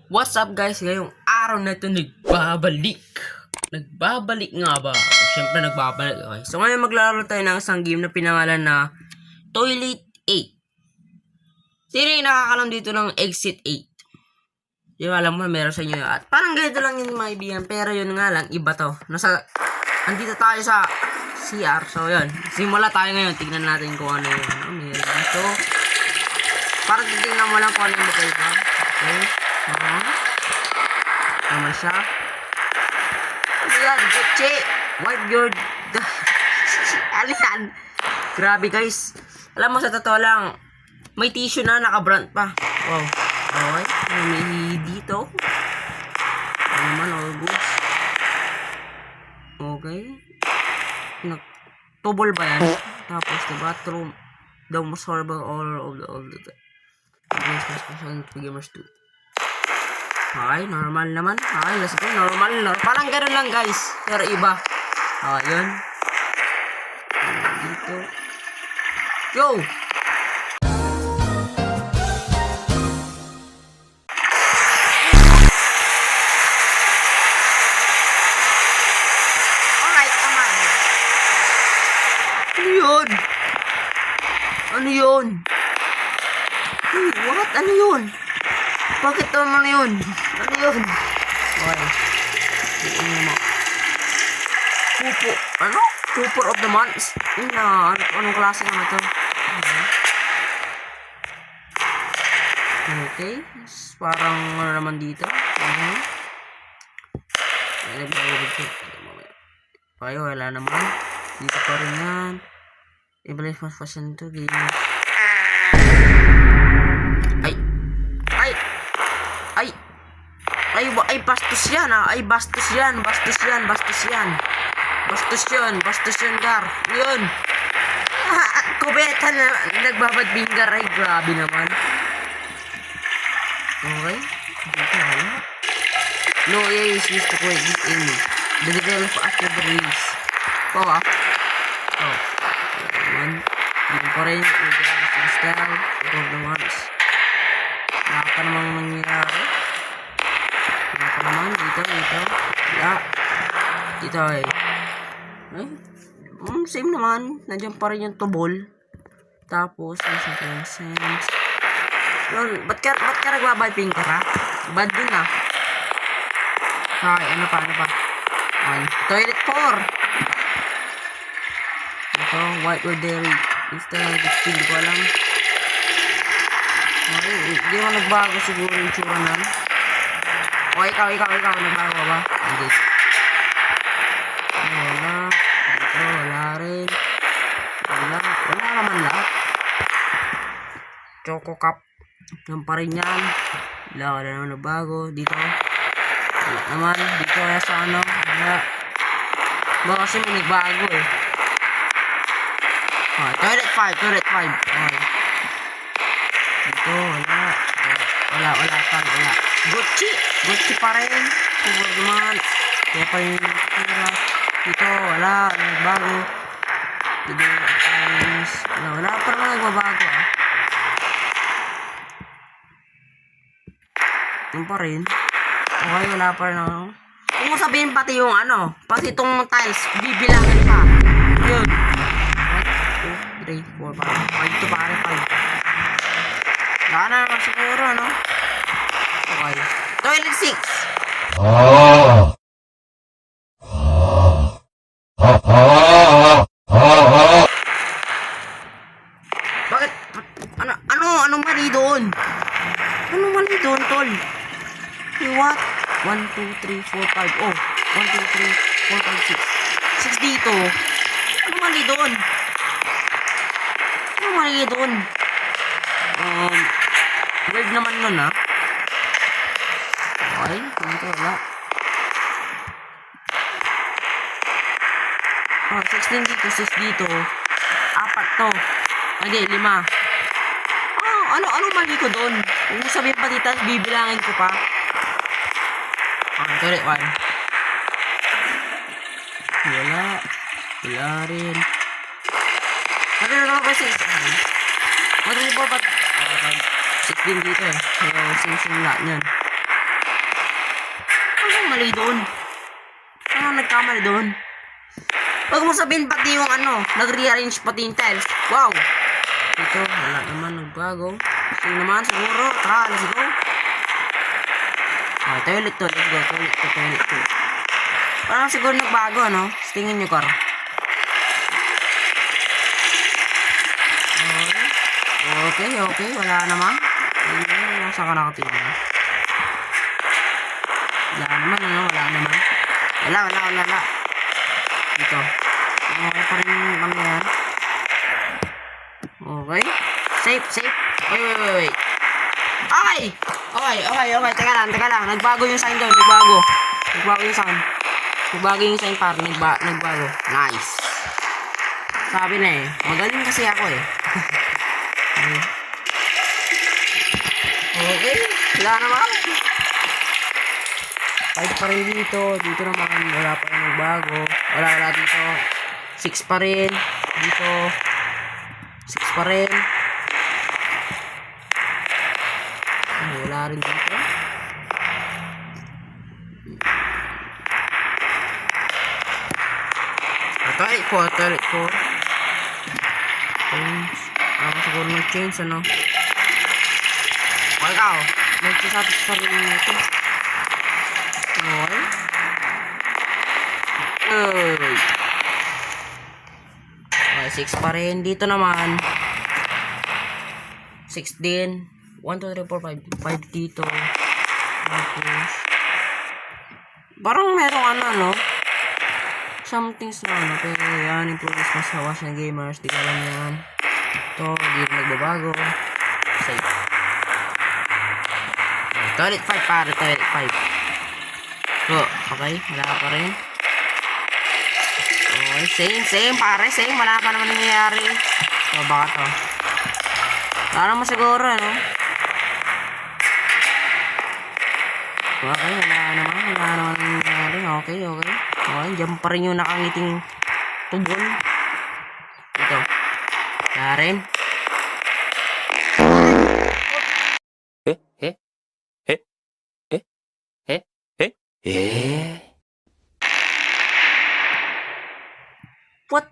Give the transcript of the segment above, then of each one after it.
What's up guys? Ngayong araw na ito nagbabalik. Nagbabalik nga ba? Siyempre nagbabalik. Okay. So ngayon maglalaro tayo ng isang game na pinangalan na Toilet 8. Sino yung nakakalam dito ng Exit 8? Yung alam mo, meron sa inyo. At parang ganito lang yung maibigan. Pero yun nga lang, iba to. Andito tayo sa CR. So yun, simula tayo ngayon. Tignan natin kung ano yun. Meron dito. Parang titignan mo lang kung ano yung magkaiba. Okay. Naman siya. Ano yan? Gucci! Wipe your... Ano yan? Grabe guys. Alam mo, sa totoo lang, may tissue na, naka-brand pa. Wow. Okay. May dito. Ano naman, all goods. Okay. Tubol ba yan? Tapos, the bathroom. The most horrible all the gamers 2. Okay, normal naman. Okay, let's go. Normal. Parang ganun lang guys. Pero iba. Okay, yun. Dito. Yo! Alright, come on. Ano yun? Ano yun? Hey, what? Ano yun? Bakit naman yun? Ano yun? Okay. Pupo. Ano? Pupor of the month? Yun na. Anong klase naman ito? Okay. Parang ano naman dito? Okay, wala naman. Dito pa rin yan. I-believe mas fashion to game. Ay, bastos yan ah. Ay, bastos yan, gar. Yun. Kubeta na nagbabad bingar. Ay, grabe naman. Okay. Dito wala. No, is used to quit this enemy. The developer after the release. Oh. Naman. Dito pa rin. Style. Ito naman. Wala pa namang nangyari. Apa naman dito ya dito ay same naman, nandiyan pa rin yung tubol. Tapos yung sense yun, ba't ka nagbabiping ka ha? Bad din ah. Okay, ano pa ay, toilet 4 ito, white or dairy instead of hindi ko alam. Okay, hindi mo nagbago siguro yung tsura na. O, ikaw, nagbago ba? Hindi. Wala. Dito, wala rin. Wala naman lahat. Choco cup. Yan pa rin yan. Wala naman nagbago. Dito. Wala naman. Dito kaya sa ano. Wala. Baka kasi may nagbago eh. Oh, toilet 5. Okay. Dito, wala. Wala. Gucci pa rin. Huwag naman. Kaya pa yung tira. Dito, wala. Nagbago. Dito, wala pa naman nagbabago ah. Yung pa rin. Okay, wala pa rin ako. Kung mo sabihin pati yung ano, pati itong tiles, bibilangin pa. Yun. 1, 2, 3, 4, 5. Ito pa rin 5. Wala na naman siguro, no? Okay. Toilet 6. Bakit? Anong mali doon? Anong mali doon, tol? Hey, what? 1, 2, 3, 4, 5. Oh, 1, 2, 3, 4, 5, 6. 6 dito. Anong mali doon? Weird naman nun, ha? Okay, dito wala. Oh, 16 dito, 6 dito. 4 to. Hindi, 5. Oh, ano mali ko doon? Kung sabihin pa dito, bibilangin ko pa. Okay, toilet 1. Wala rin. Ano naman ba 6? Ano ba 16 dito eh. So, sing lahat yan. Anong mali doon? Anong nagkamali doon? Huwag mo sabihin pati yung nag-rearrange pati yung tiles. Wow! Ito, wala naman nagbago. Sige naman, siguro. Tara, let's go. Okay, toilet to. Let's go. Toilet to. Parang siguro nagbago, ano? Tingin nyo, Kar. Okay. Wala naman. Nasa ka nakatingin. Wala naman. Wala. Dito. Okay pa rin yung yan. Okay. Safe. Wait. Okay. Teka lang. Nagbago yung sign doon. Nagbago yung sign par. Nagbago. Nice. Sabi na eh. Magaling kasi ako eh. Okay. Wala naman. 5 pa rin dito. Dito naman. Wala pa rin nagbago. Wala dito. 6 pa rin. Dito. 6 pa rin. Wala rin dito. Toilet ko. Ako siguro nag-change, ano? Ikaw. Nagsasatisfy rin nito. Okay. Okay, 6 pa rin. Dito naman. 6 din. 1, 2, 3, 4, 5 dito. Tapos parang merong no? Something's na pero yan, improves mas hawas ng gamers. Di ka lang yan. Ito, di rin nagbabago. Safe. Toilet 5 pare, toilet 5. Okay, wala pa rin. Okay, same pare, same. Wala pa naman nangyayari. Baka to. Wala naman siguro, ano? Okay, wala naman nangyayari. Okay. Okay, dyan pa rin yung nakangiting tubol. Ito. Wala rin. What?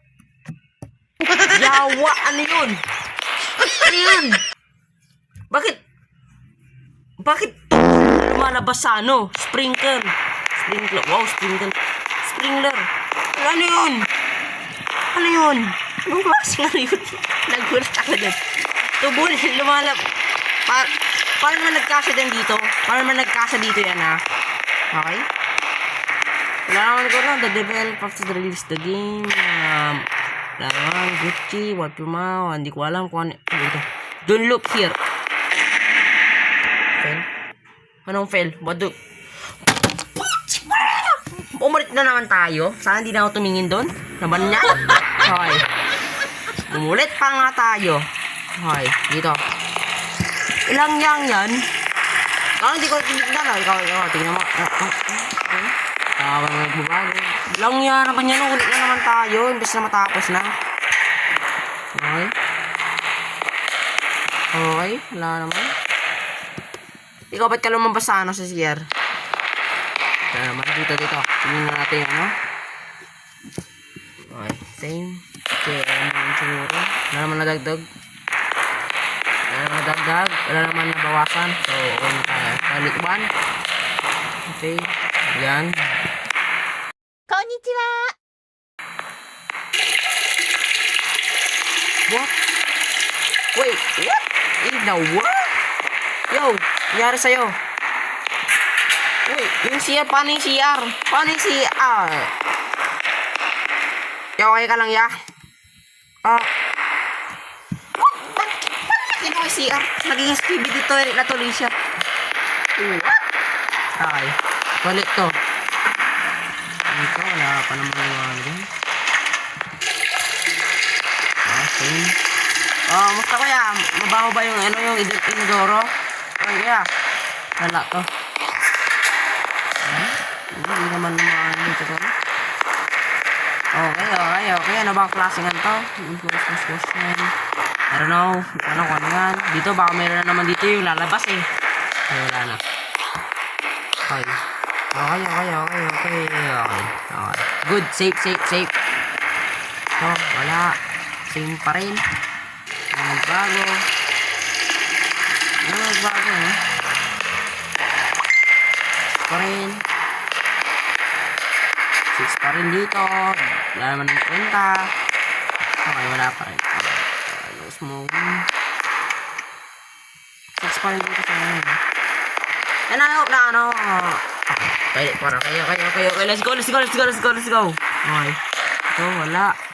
Yawa, ano yun? Ano yun? Bakit lumalabas sa Sprinkler. Wow, Sprinkler. Ano yun? Anong klase nga yun? Nagulat ako dun. Tubol, lumalabas. Paano naman nagkasya din dito? Paano naman nagkasya dito yan, ha? Okay? Wala naman ko lang. The developers to release the game. Wala naman. Gucci. What you mau. Hindi ko alam kung ano. Ito. Don't look here. Fail? Anong fail? What do? Umulit na naman tayo. Sana hindi na ako tumingin doon. Naman niya. Okay. Umulit pa nga tayo. Okay. Dito. Ilang yan? Hindi ko tingnan. Ikaw. Tingnan mo. Nagbabago. Ilang yan naman yan. Ulit na naman tayo. Imbes na matapos na. Okay. Okay. Wala naman. Ikaw ba't ka lumabas sa sa CR? Wala naman. Dito. Tingnan natin yung Okay. Same. Okay. Ano naman siguro. Wala naman nadagdag. Wala naman nabawasan. So, okay na tayo. Toilet 1. Okay. Yan. Konnichiwa! What? Wait, what? What? Yo, nangyari sa'yo? Wait, yung CR, paano yung CR? Yo, okay ka lang, ya? Bakit yung CR? Naging SPB dito, natuloy siya. What? Okay, balik to. Dito, wala pa naman yung dyan. Okay. Musta kuya? Mabaho ba yung yung inodoro? Kuya, wala to. Hindi naman dito to. Okay. Ano ba ang klasingan to? Question. I don't know. Ano yan? Dito, baka meron na naman dito yung lalabas eh. Okay, wala na. Okay. Okay. Good, safe. Ito, wala. Same pa rin. Nagbago. Eh. Pa rin. 6 pa rin dito. Wala naman ng kwenta. Okay, wala pa rin. No smoking. 6 pa rin dito sa ano. And I hope na ano. Okay, para kayo. Let's go. Okay. Ito, wala.